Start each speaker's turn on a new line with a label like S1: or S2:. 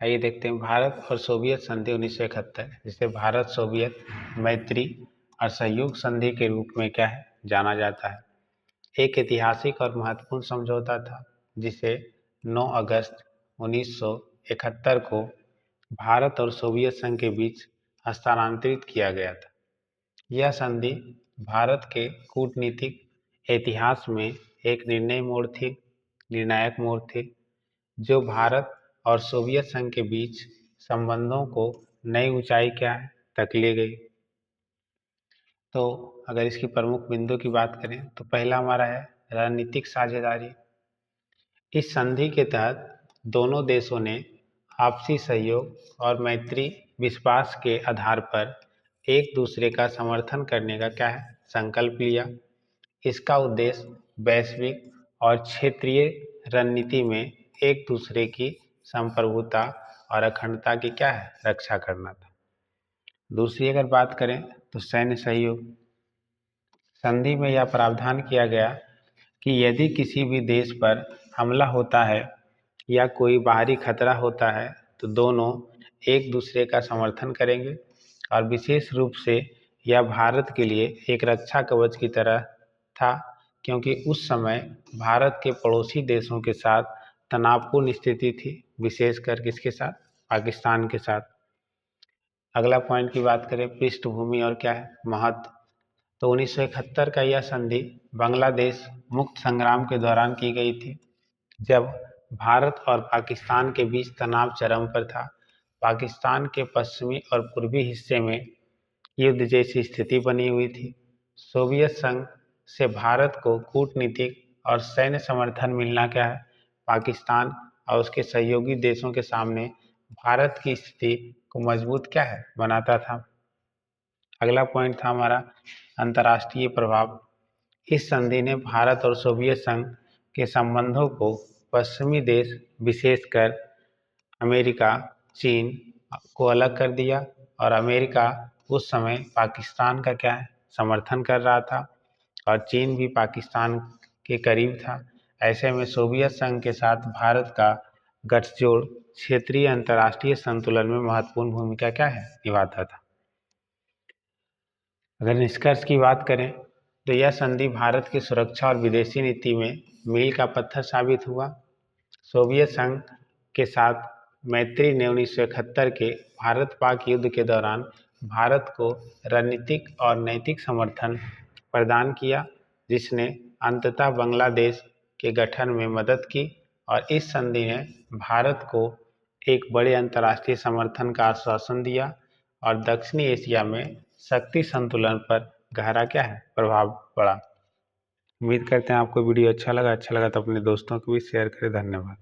S1: आइए देखते हैं भारत और सोवियत संधि 1971, जिसे भारत सोवियत मैत्री और सहयोग संधि के रूप में क्या है जाना जाता है। एक ऐतिहासिक और महत्वपूर्ण समझौता था जिसे 9 अगस्त 1971 को भारत और सोवियत संघ के बीच हस्तांतरित किया गया था। यह संधि भारत के कूटनीतिक इतिहास में एक निर्णायक मोड़ थी, जो भारत और सोवियत संघ के बीच संबंधों को नई ऊंचाई तक ले गई। तो अगर इसकी प्रमुख बिंदु की बात करें तो पहला हमारा है रणनीतिक साझेदारी। इस संधि के तहत दोनों देशों ने आपसी सहयोग और मैत्री विश्वास के आधार पर एक दूसरे का समर्थन करने का संकल्प लिया। इसका उद्देश्य वैश्विक और क्षेत्रीय रणनीति में एक दूसरे की संप्रभुता और अखंडता की रक्षा करना था। दूसरी अगर बात करें तो सैन्य सहयोग। संधि में यह प्रावधान किया गया कि यदि किसी भी देश पर हमला होता है या कोई बाहरी खतरा होता है तो दोनों एक दूसरे का समर्थन करेंगे, और विशेष रूप से यह भारत के लिए एक रक्षा कवच की तरह था, क्योंकि उस समय भारत के पड़ोसी देशों के साथ तनावपूर्ण स्थिति थी, विशेषकर किसके साथ? पाकिस्तान के साथ। अगला पॉइंट की बात करें पृष्ठभूमि और महत्व। तो 1971 का यह संधि बांग्लादेश मुक्त संग्राम के दौरान की गई थी, जब भारत और पाकिस्तान के बीच तनाव चरम पर था। पाकिस्तान के पश्चिमी और पूर्वी हिस्से में युद्ध जैसी स्थिति बनी हुई थी। सोवियत संघ से भारत को कूटनीतिक और सैन्य समर्थन मिलना पाकिस्तान और उसके सहयोगी देशों के सामने भारत की स्थिति को मजबूत बनाता था। अगला पॉइंट था हमारा अंतर्राष्ट्रीय प्रभाव। इस संधि ने भारत और सोवियत संघ के संबंधों को पश्चिमी देश विशेषकर अमेरिका, चीन को अलग कर दिया, और अमेरिका उस समय पाकिस्तान का समर्थन कर रहा था, और चीन भी पाकिस्तान के करीब था। ऐसे में सोवियत संघ के साथ भारत का गठजोड़ क्षेत्रीय अंतर्राष्ट्रीय संतुलन में महत्वपूर्ण भूमिका निभाता था। अगर निष्कर्ष की बात करें तो यह संधि भारत की सुरक्षा और विदेशी नीति में मील का पत्थर साबित हुआ। सोवियत संघ के साथ मैत्री ने 1971 के भारत पाक युद्ध के दौरान भारत को रणनीतिक और नैतिक समर्थन प्रदान किया, जिसने अंततः बांग्लादेश के गठन में मदद की, और इस संधि ने भारत को एक बड़े अंतर्राष्ट्रीय समर्थन का आश्वासन दिया और दक्षिणी एशिया में शक्ति संतुलन पर गहरा प्रभाव पड़ा। उम्मीद करते हैं आपको वीडियो अच्छा लगा तो अपने दोस्तों को भी शेयर करें। धन्यवाद।